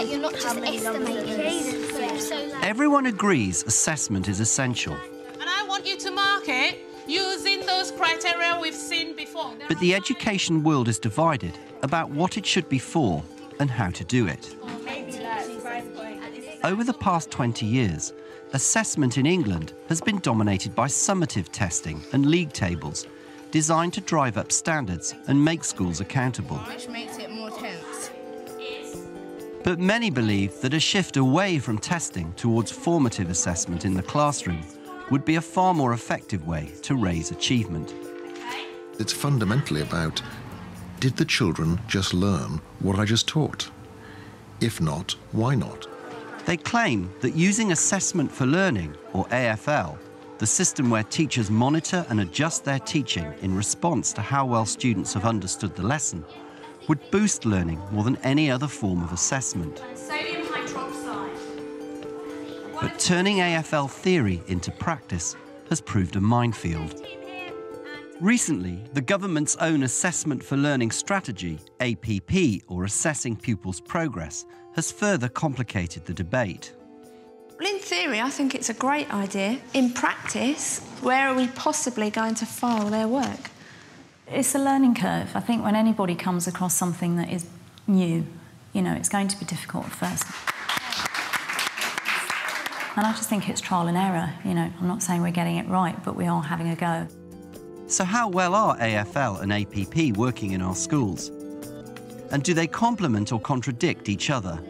that you're not just estimating. Everyone agrees assessment is essential. And I want you to mark it using those criteria we've seen before. But the education world is divided about what it should be for and how to do it. Over the past 20 years, assessment in England has been dominated by summative testing and league tables, designed to drive up standards and make schools accountable. Which makes it more tense. But many believe that a shift away from testing towards formative assessment in the classroom would be a far more effective way to raise achievement. It's fundamentally about, did the children just learn what I just taught? If not, why not? They claim that using assessment for learning, or AfL, the system where teachers monitor and adjust their teaching in response to how well students have understood the lesson, would boost learning more than any other form of assessment. Sodium hydroxide. But turning AfL theory into practice has proved a minefield. Recently, the government's own Assessment for Learning strategy, APP, or Assessing Pupils' Progress, has further complicated the debate. Well, in theory, I think it's a great idea. In practice, where are we possibly going to file their work? It's a learning curve. I think when anybody comes across something that is new, you know, it's going to be difficult at first. And I just think it's trial and error, you know. I'm not saying we're getting it right, but we are having a go. So how well are AfL and APP working in our schools? And do they complement or contradict each other?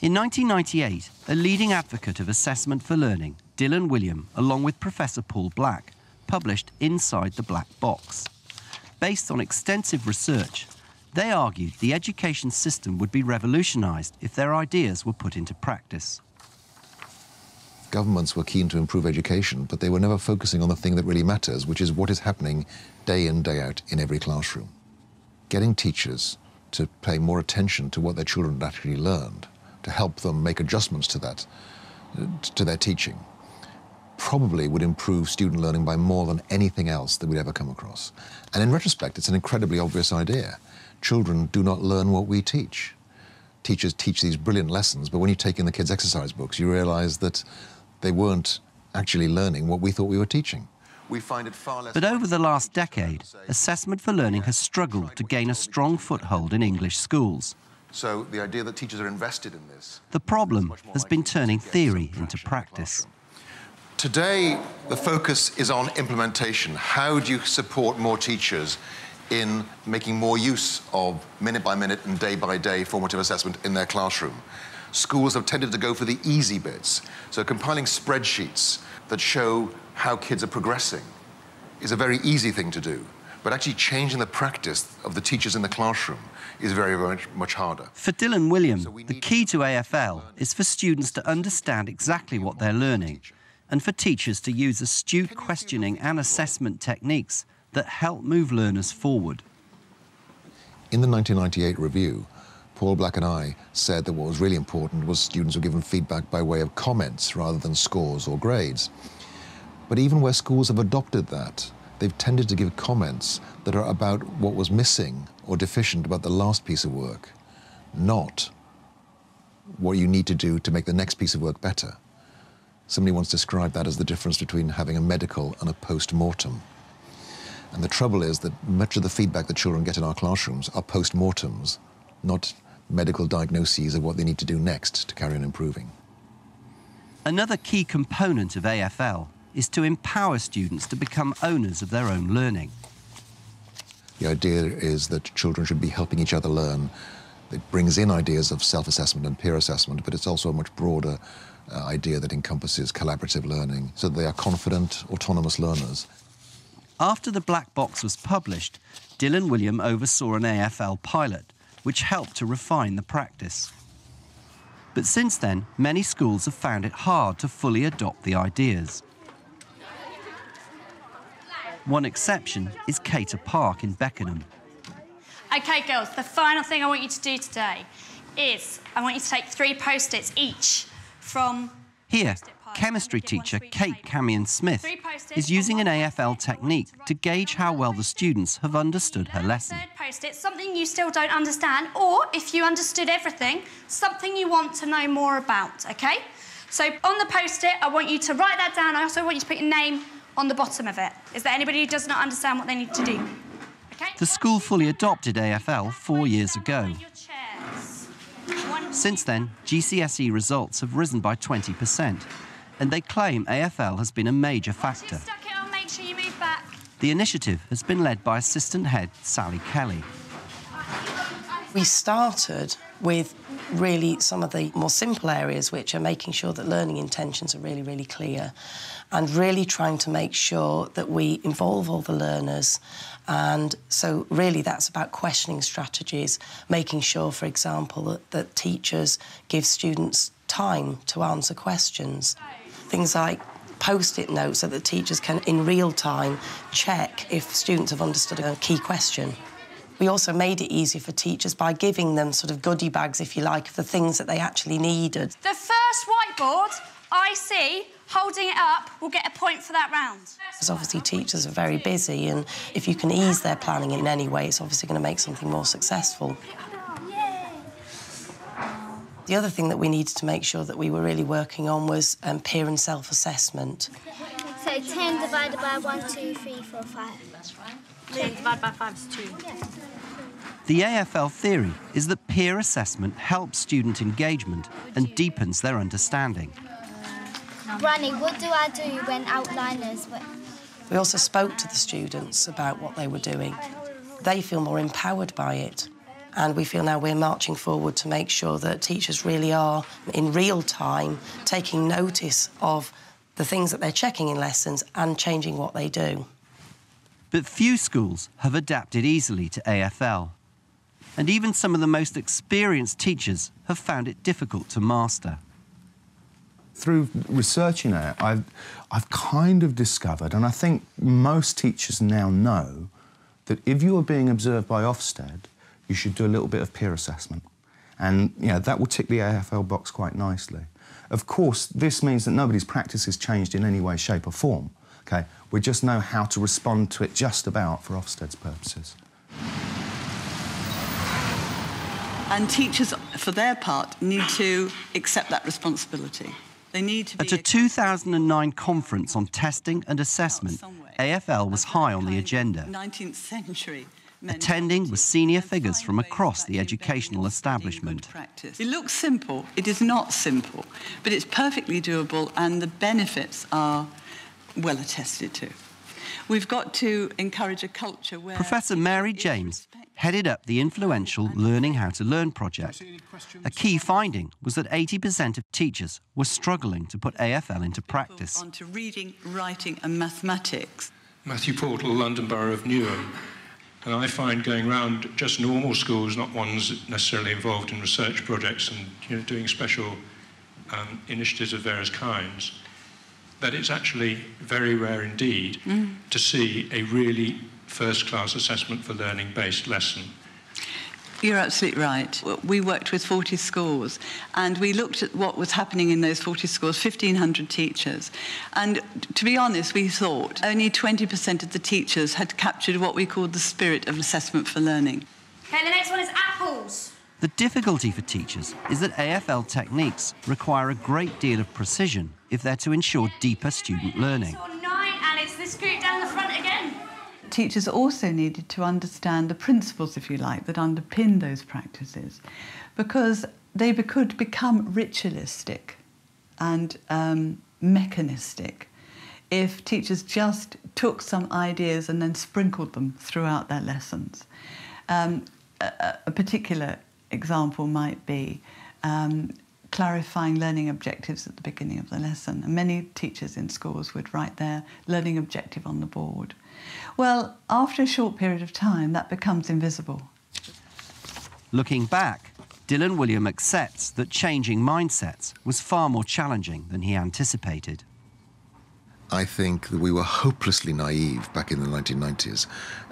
In 1998, a leading advocate of assessment for learning, Dylan William, along with Professor Paul Black, published Inside the Black Box. Based on extensive research, they argued the education system would be revolutionised if their ideas were put into practice. Governments were keen to improve education, but they were never focusing on the thing that really matters, which is what is happening day in, day out in every classroom. Getting teachers to pay more attention to what their children had actually learned, to help them make adjustments to that, to their teaching, probably would improve student learning by more than anything else that we'd ever come across. And in retrospect, it's an incredibly obvious idea. Children do not learn what we teach. Teachers teach these brilliant lessons, but when you take in the kids' exercise books, you realise that they weren't actually learning what we thought we were teaching. We find it far less... But over the last decade, assessment for learning has struggled to gain a strong foothold in English schools. So the idea that teachers are invested in this... The problem has been turning theory into practice. Today, the focus is on implementation. How do you support more teachers in making more use of minute-by-minute and day-by-day formative assessment in their classroom? Schools have tended to go for the easy bits. So compiling spreadsheets that show how kids are progressing is a very easy thing to do. But actually changing the practice of the teachers in the classroom is very, very much harder. For Dylan William, the key to AfL is for students to understand exactly what they're learning and for teachers to use astute questioning and assessment techniques that help move learners forward. In the 1998 review, Paul Black and I said that what was really important was students were given feedback by way of comments rather than scores or grades. But even where schools have adopted that, they've tended to give comments that are about what was missing or deficient about the last piece of work, not what you need to do to make the next piece of work better. Somebody once described that as the difference between having a medical and a post-mortem. And the trouble is that much of the feedback that children get in our classrooms are post-mortems, not medical diagnoses of what they need to do next to carry on improving. Another key component of AfL is to empower students to become owners of their own learning. The idea is that children should be helping each other learn. It brings in ideas of self-assessment and peer assessment, but it's also a much broader idea that encompasses collaborative learning, so that they are confident, autonomous learners. After the Black Box was published, Dylan William oversaw an AfL pilot, which helped to refine the practice. But since then, many schools have found it hard to fully adopt the ideas. One exception is Cater Park in Beckenham. OK, girls, the final thing I want you to do today is I want you to take 3 Post-its each from Here, chemistry teacher Kate Camion-Smith is using an AfL technique to gauge how well the students have understood her lesson. Third post-it, something you still don't understand, or if you understood everything, something you want to know more about, OK? So on the post-it, I want you to write that down. I also want you to put your name on the bottom of it. Is there anybody who does not understand what they need to do? Okay? The school fully adopted AfL 4 years ago. Since then, GCSE results have risen by 20%, and they claim AfL has been a major factor. Stuck it on, make sure you move back. The initiative has been led by Assistant Head Sally Kelly. We started with really some of the more simple areas, which are making sure that learning intentions are really, really clear, and really trying to make sure that we involve all the learners. And so really that's about questioning strategies, making sure, for example, that teachers give students time to answer questions. Things like post-it notes so that teachers can, in real time, check if students have understood a key question. We also made it easier for teachers by giving them sort of goodie bags, if you like, of the things that they actually needed. The first whiteboard I see holding it up will get a point for that round. Because obviously teachers are very busy, and if you can ease their planning in any way, it's obviously going to make something more successful. The other thing that we needed to make sure that we were really working on was peer and self-assessment. So 10 divided by 1, 2, 3, 4, 5. That's right. 10 divided by 5 is 2. The AfL theory is that peer assessment helps student engagement and deepens their understanding. Granny, what do I do when outliners... We also spoke to the students about what they were doing. They feel more empowered by it. And we feel now we're marching forward to make sure that teachers really are, in real time, taking notice of the things that they're checking in lessons and changing what they do. But few schools have adapted easily to AfL. And even some of the most experienced teachers have found it difficult to master. Through researching it, I've kind of discovered, and I think most teachers now know, that if you are being observed by Ofsted, you should do a little bit of peer assessment. And, you know, that will tick the AfL box quite nicely. Of course, this means that nobody's practice has changed in any way, shape or form, OK? We just know how to respond to it just about for Ofsted's purposes. And teachers, for their part, need to accept that responsibility. They need to be... At a 2009 conference on testing and assessment, AfL was high on the agenda. 19th century. Attending were senior figures from across the educational establishment. It looks simple. It is not simple, but it's perfectly doable, and the benefits are well attested to. We've got to encourage a culture where... Professor Mary James headed up the influential Learning How to Learn project. A key finding was that 80% of teachers were struggling to put AfL into practice. ...onto reading, writing and mathematics. Matthew Portal, London Borough of Newham. And I find going round just normal schools, not ones necessarily involved in research projects and doing special initiatives of various kinds, that it's actually very rare indeed to see a really first-class assessment for learning-based lesson. You're absolutely right. We worked with 40 schools, and we looked at what was happening in those 40 schools, 1,500 teachers. And to be honest, we thought only 20% of the teachers had captured what we called the spirit of assessment for learning. OK, the next one is apples. The difficulty for teachers is that AfL techniques require a great deal of precision if they're to ensure deeper student learning. 9, and it's this group down the front again. Teachers also needed to understand the principles, if you like, that underpin those practices, because they could become ritualistic and mechanistic if teachers just took some ideas and then sprinkled them throughout their lessons. A particular example might be clarifying learning objectives at the beginning of the lesson. And many teachers in schools would write their learning objective on the board. Well, after a short period of time, that becomes invisible. Looking back, Dylan William accepts that changing mindsets was far more challenging than he anticipated. I think that we were hopelessly naive back in the 1990s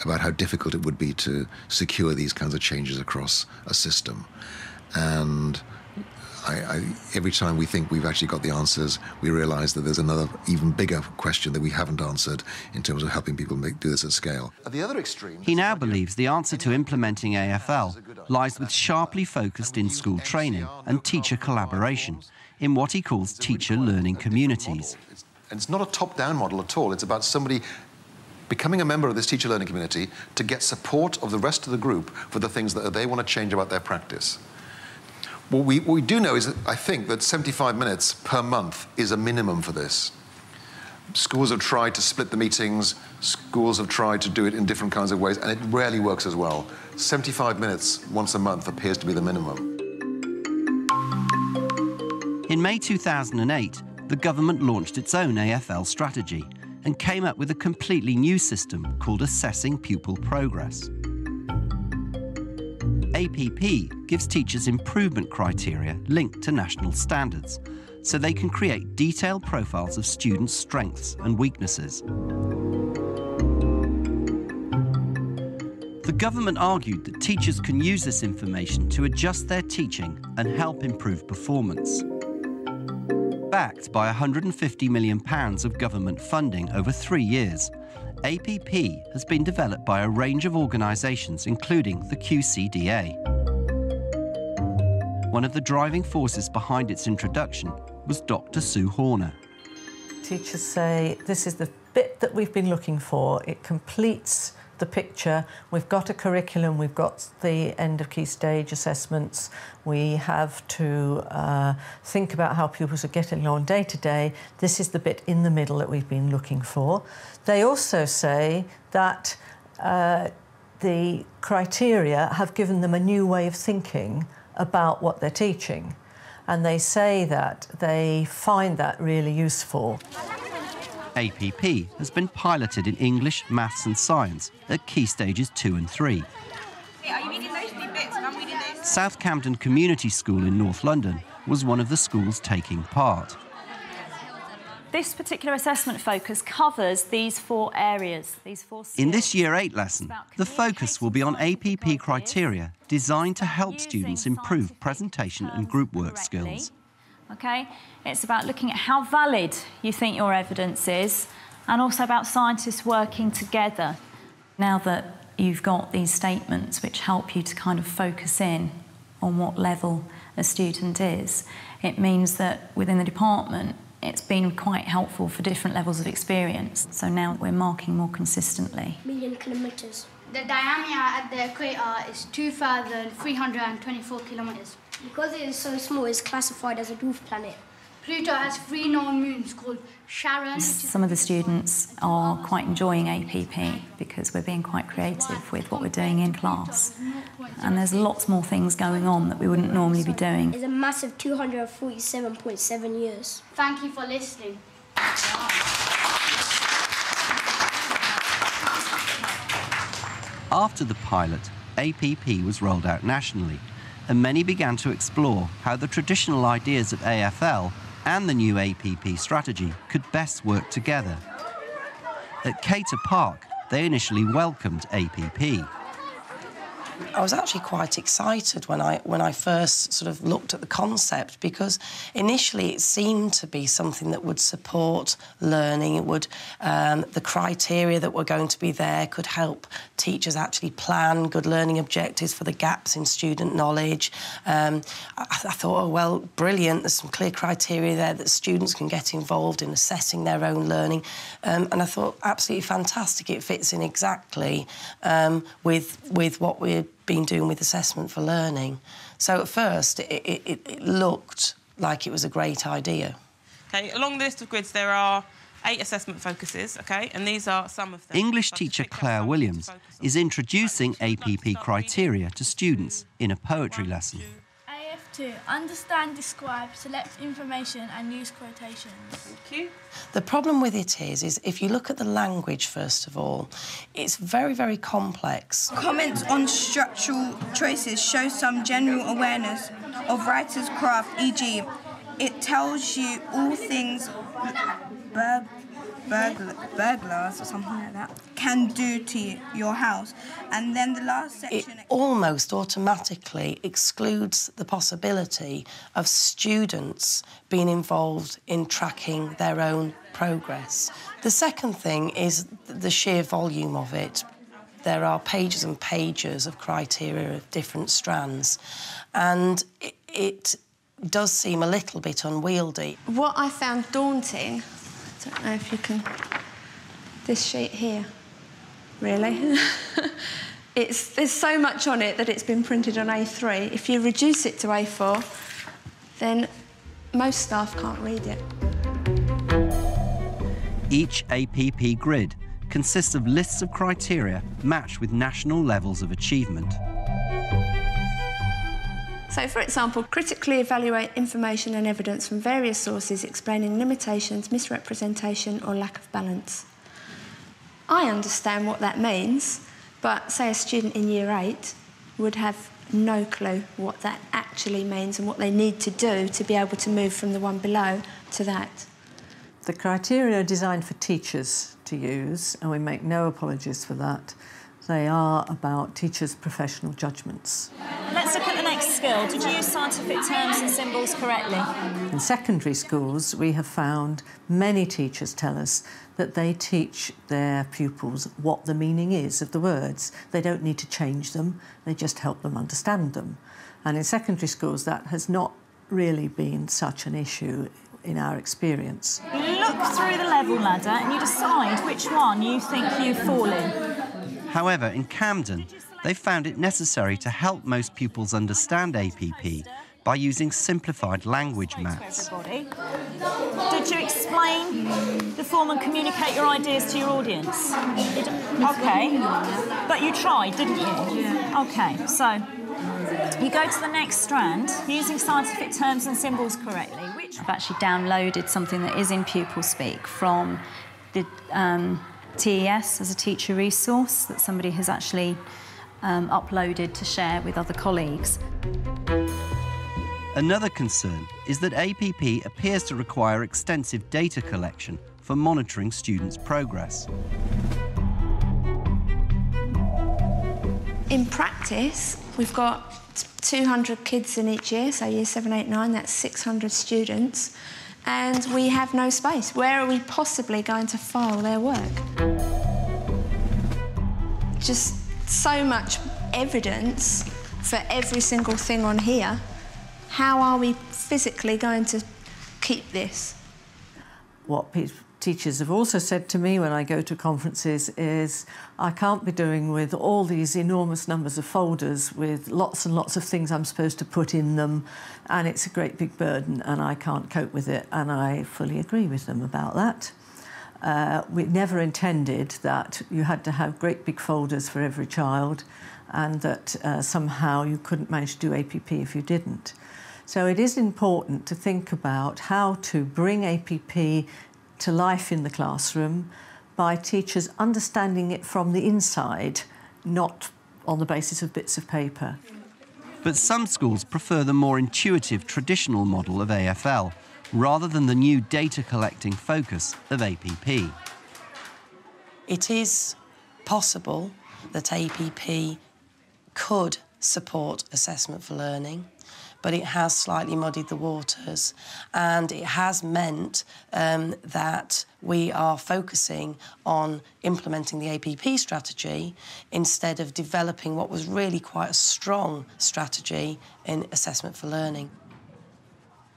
about how difficult it would be to secure these kinds of changes across a system. And every time we think we've actually got the answers, we realise that there's another even bigger question that we haven't answered in terms of helping people do this at scale. At the other extreme... He now believes the answer to implementing AfL lies with sharply focused in-school training and teacher collaboration in what he calls teacher learning communities. And it's not a top-down model at all. It's about somebody becoming a member of this teacher learning community to get support of the rest of the group for the things that they want to change about their practice. What we do know is, I think, that 75 minutes per month is a minimum for this. Schools have tried to split the meetings, schools have tried to do it in different kinds of ways, and it rarely works as well. 75 minutes once a month appears to be the minimum. In May 2008, the government launched its own AfL strategy and came up with a completely new system called Assessing Pupil Progress. APP gives teachers improvement criteria linked to national standards, so they can create detailed profiles of students' strengths and weaknesses. The government argued that teachers can use this information to adjust their teaching and help improve performance. Backed by £150 million of government funding over 3 years, APP has been developed by a range of organisations, including the QCDA. One of the driving forces behind its introduction was Dr. Sue Horner. Teachers say, this is the bit that we've been looking for. It completes the picture. We've got a curriculum, we've got the end of key stage assessments, we have to think about how pupils are getting on day to day. This is the bit in the middle that we've been looking for. They also say that the criteria have given them a new way of thinking about what they're teaching, and they say that they find that really useful. APP has been piloted in English, Maths and Science at Key Stages 2 and 3. Are you reading those 2 bits and I'm reading this? South Camden Community School in North London was one of the schools taking part. This particular assessment focus covers these 4 areas, these 4 skills. In this Year 8 lesson, the focus will be on APP criteria designed to help students improve presentation and group work skills. OK? It's about looking at how valid you think your evidence is, and also about scientists working together. Now that you've got these statements which help you to kind of focus in on what level a student is, it means that within the department it's been quite helpful for different levels of experience. So now we're marking more consistently. Million kilometres. The diameter at the equator is 2,324 kilometres. Because it is so small, it's classified as a dwarf planet. Pluto has 3 known moons called Charon. Some of the students are quite enjoying APP because we're being quite creative with what we're doing in class. And there's lots more things going on that we wouldn't normally be doing. It's a massive 247.7 years. Thank you for listening. After the pilot, APP was rolled out nationally, and many began to explore how the traditional ideas of AfL and the new APP strategy could best work together. At Cater Park, they initially welcomed APP. I was actually quite excited when I first sort of looked at the concept, because initially it seemed to be something that would support learning. It would, the criteria that were going to be there could help teachers actually plan good learning objectives for the gaps in student knowledge. I thought, oh, well, brilliant, there's some clear criteria there that students can get involved in assessing their own learning. And I thought, absolutely fantastic, it fits in exactly with what we're been doing with assessment for learning. So at first it looked like it was a great idea. OK, along the list of grids there are 8 assessment focuses, OK, and these are some of them. English teacher Claire Williams is introducing APP criteria to students in a poetry lesson. AF2, understand, describe, select information and use quotations. Thank you. The problem with it is if you look at the language, first of all, it's very, very complex. Comments on structural choices show some general awareness of writer's craft, e.g. it tells you all things burglars or something like that can do to your house. And then the last section... It almost automatically excludes the possibility of students being involved in tracking their own progress. The second thing is the sheer volume of it. There are pages and pages of criteria of different strands, and it does seem a little bit unwieldy. What I found daunting, I don't know if you can... This sheet here, really. There's so much on it that it's been printed on A3. If you reduce it to A4, then most staff can't read it. Each APP grid consists of lists of criteria matched with national levels of achievement. So, for example, critically evaluate information and evidence from various sources explaining limitations, misrepresentation or lack of balance. I understand what that means, but say a student in Year 8 would have no clue what that actually means and what they need to do to be able to move from the one below to that. The criteria are designed for teachers to use, and we make no apologies for that. They are about teachers' professional judgments. Let's look at the next skill. Did you use scientific terms and symbols correctly? In secondary schools, we have found many teachers tell us that they teach their pupils what the meaning is of the words. They don't need to change them, they just help them understand them. And in secondary schools, that has not really been such an issue in our experience. You look through the level ladder and you decide which one you think you fall in. However, in Camden, they found it necessary to help most pupils understand APP by using simplified language maths. Did you explain the form and communicate your ideas to your audience? OK. But you tried, didn't you? Yeah. OK, so you go to the next strand, using scientific terms and symbols correctly. I've actually downloaded something that is in pupil speak from the TES as a teacher resource that somebody has actually uploaded to share with other colleagues. Another concern is that APP appears to require extensive data collection for monitoring students' progress. In practice, we've got 200 kids in each year, so year 7, 8, 9, that's 600 students, and we have no space. Where are we possibly going to file their work? Just so much evidence for every single thing on here. How are we physically going to keep this? What teachers have also said to me when I go to conferences is I can't be doing with all these enormous numbers of folders with lots and lots of things I'm supposed to put in them, and it's a great big burden and I can't cope with it, and I fully agree with them about that. We never intended that you had to have great big folders for every child and that somehow you couldn't manage to do APP if you didn't. So it is important to think about how to bring APP to life in the classroom by teachers understanding it from the inside, not on the basis of bits of paper. But some schools prefer the more intuitive traditional model of AfL, rather than the new data-collecting focus of APP. It is possible that APP could support assessment for learning, but it has slightly muddied the waters, and it has meant that we are focusing on implementing the APP strategy instead of developing what was really quite a strong strategy in assessment for learning.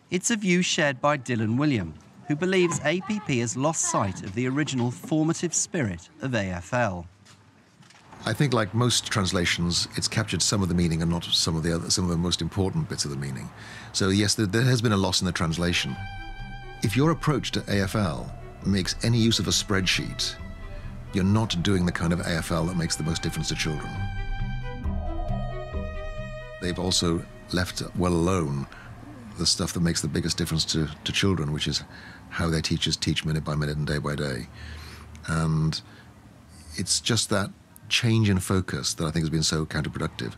It's a view shared by Dylan William, who believes APP has lost sight of the original formative spirit of AfL. I think, like most translations, it's captured some of the meaning and not some of the most important bits of the meaning. So yes, there has been a loss in the translation. If your approach to AfL makes any use of a spreadsheet, you're not doing the kind of AfL that makes the most difference to children. They've also left well alone the stuff that makes the biggest difference to children, which is how their teachers teach minute by minute and day by day. And it's just that change in focus that I think has been so counterproductive.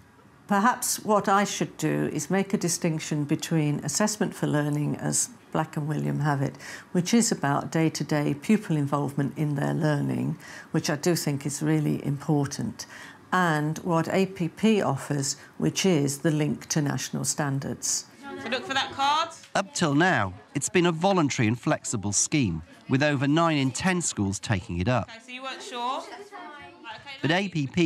Perhaps what I should do is make a distinction between assessment for learning as Black and William have it, which is about day-to-day pupil involvement in their learning, which I do think is really important, and what APP offers, which is the link to national standards. So look for that card. Up till now, it's been a voluntary and flexible scheme, with over 9 in 10 schools taking it up. Okay, so you weren't sure? But APP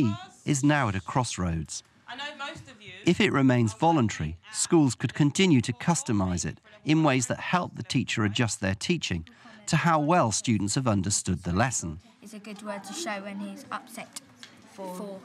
is now at a crossroads. I know most of you. If it remains voluntary, schools could continue to customise it in ways that help the teacher adjust their teaching to how well students have understood the lesson. It's a good word to show when he's upset. For.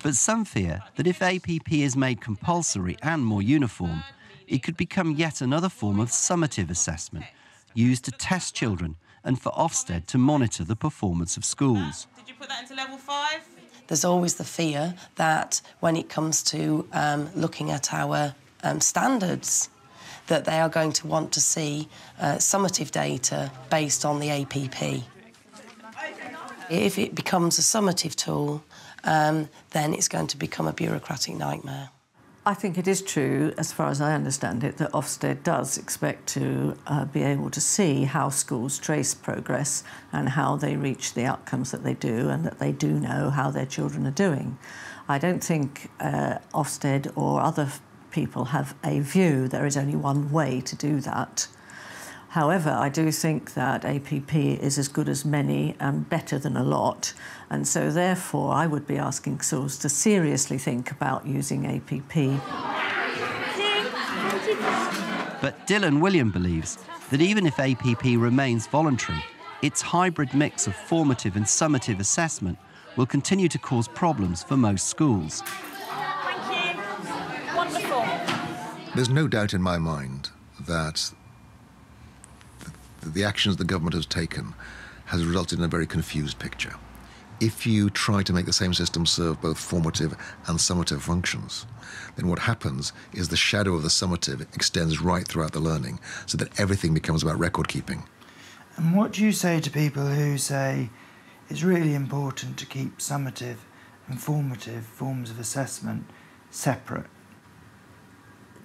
But some fear that if APP is made compulsory and more uniform, it could become yet another form of summative assessment, used to test children and for Ofsted to monitor the performance of schools. Did you put that into level 5? There's always the fear that when it comes to looking at our standards, that they are going to want to see summative data based on the APP. If it becomes a summative tool, then it's going to become a bureaucratic nightmare. I think it is true, as far as I understand it, that Ofsted does expect to be able to see how schools trace progress and how they reach the outcomes that they do, and that they do know how their children are doing. I don't think Ofsted or other people have a view there is only one way to do that. However, I do think that APP is as good as many and better than a lot, and so therefore I would be asking schools to seriously think about using APP. But Dylan William believes that even if APP remains voluntary, its hybrid mix of formative and summative assessment will continue to cause problems for most schools. Thank you. Wonderful. There's no doubt in my mind that the actions the government has taken has resulted in a very confused picture. If you try to make the same system serve both formative and summative functions, then what happens is the shadow of the summative extends right throughout the learning, so that everything becomes about record keeping. And what do you say to people who say it's really important to keep summative and formative forms of assessment separate?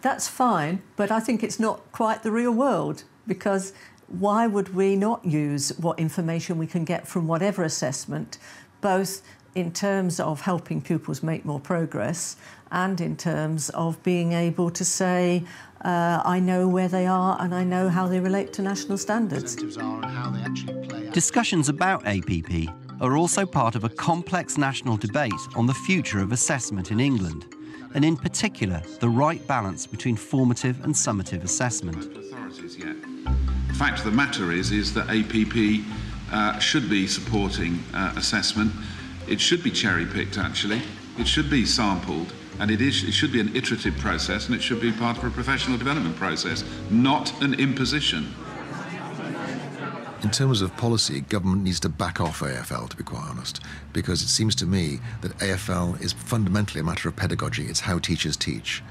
That's fine, but I think it's not quite the real world, because why would we not use what information we can get from whatever assessment, both in terms of helping pupils make more progress and in terms of being able to say, I know where they are and I know how they relate to national standards. Discussions about APP are also part of a complex national debate on the future of assessment in England, and in particular, the right balance between formative and summative assessment. The fact of the matter is that APP should be supporting assessment. It should be cherry-picked, actually. It should be sampled, and it should be an iterative process, and it should be part of a professional development process, not an imposition. In terms of policy, government needs to back off AfL, to be quite honest, because it seems to me that AfL is fundamentally a matter of pedagogy. It's how teachers teach.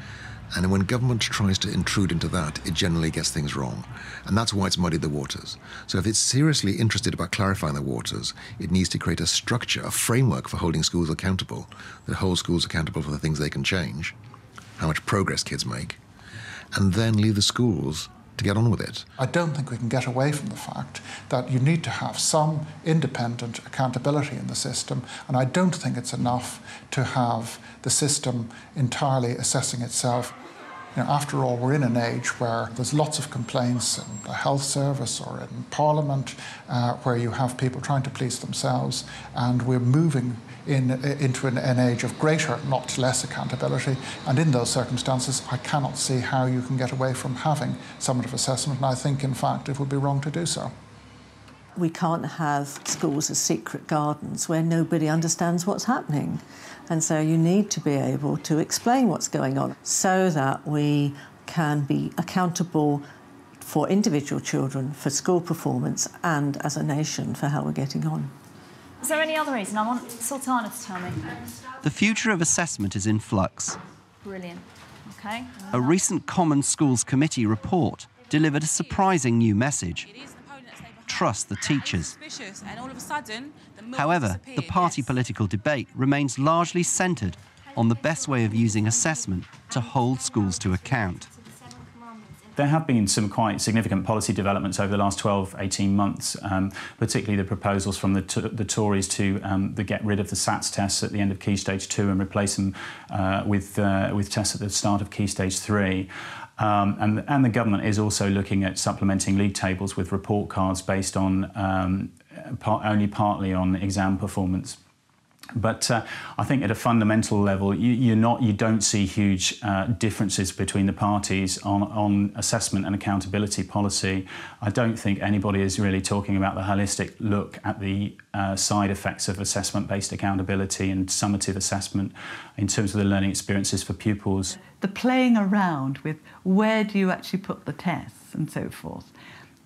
And when government tries to intrude into that, it generally gets things wrong. And that's why it's muddied the waters. So if it's seriously interested about clarifying the waters, it needs to create a structure, a framework for holding schools accountable, that holds schools accountable for the things they can change, how much progress kids make, and then leave the schools to get on with it. I don't think we can get away from the fact that you need to have some independent accountability in the system, and I don't think it's enough to have the system entirely assessing itself. You know, after all, we're in an age where there's lots of complaints in the health service or in Parliament where you have people trying to police themselves, and we're moving into an age of greater, not less, accountability. And in those circumstances, I cannot see how you can get away from having summative assessment, and I think, in fact, it would be wrong to do so. We can't have schools as secret gardens where nobody understands what's happening. And so you need to be able to explain what's going on so that we can be accountable for individual children, for school performance, and as a nation for how we're getting on. Is there any other reason? I want Sultana to tell me. The future of assessment is in flux. Brilliant. OK. A recent Common Schools Committee report delivered a surprising new message. Trust the teachers. However, the party political debate remains largely centred on the best way of using assessment to hold schools to account. There have been some quite significant policy developments over the last 12, 18 months, particularly the proposals from the Tories to get rid of the SATs tests at the end of Key Stage 2 and replace them with tests at the start of Key Stage 3. And the government is also looking at supplementing league tables with report cards based on only partly on exam performance. But I think at a fundamental level, you don't see huge differences between the parties on assessment and accountability policy. I don't think anybody is really talking about the holistic look at the side effects of assessment-based accountability and summative assessment in terms of the learning experiences for pupils. The playing around with where do you actually put the tests and so forth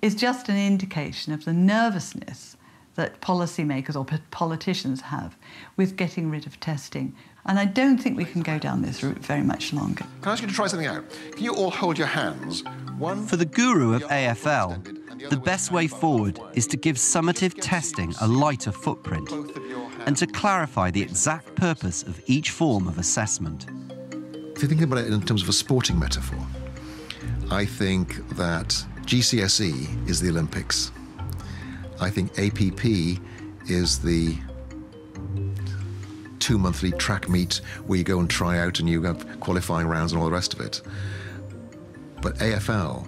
is just an indication of the nervousness that policymakers or politicians have with getting rid of testing. And I don't think we can go down this route very much longer. Can I ask you to try something out? Can you all hold your hands? For the guru of AfL, the best way forward is to give summative testing a lighter footprint and to clarify the exact purpose of each form of assessment. If you think about it in terms of a sporting metaphor, I think that GCSE is the Olympics. I think APP is the 2-monthly track meet where you go and try out and you have qualifying rounds and all the rest of it. But AfL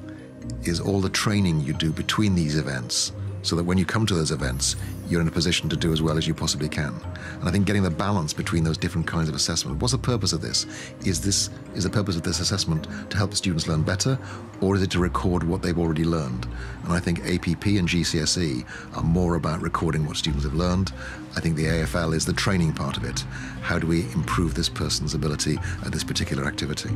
is all the training you do between these events so that when you come to those events, you're in a position to do as well as you possibly can. And I think getting the balance between those different kinds of assessment. What's the purpose of this? Is the purpose of this assessment to help the students learn better, or is it to record what they've already learned? And I think APP and GCSE are more about recording what students have learned. I think the AfL is the training part of it. How do we improve this person's ability at this particular activity?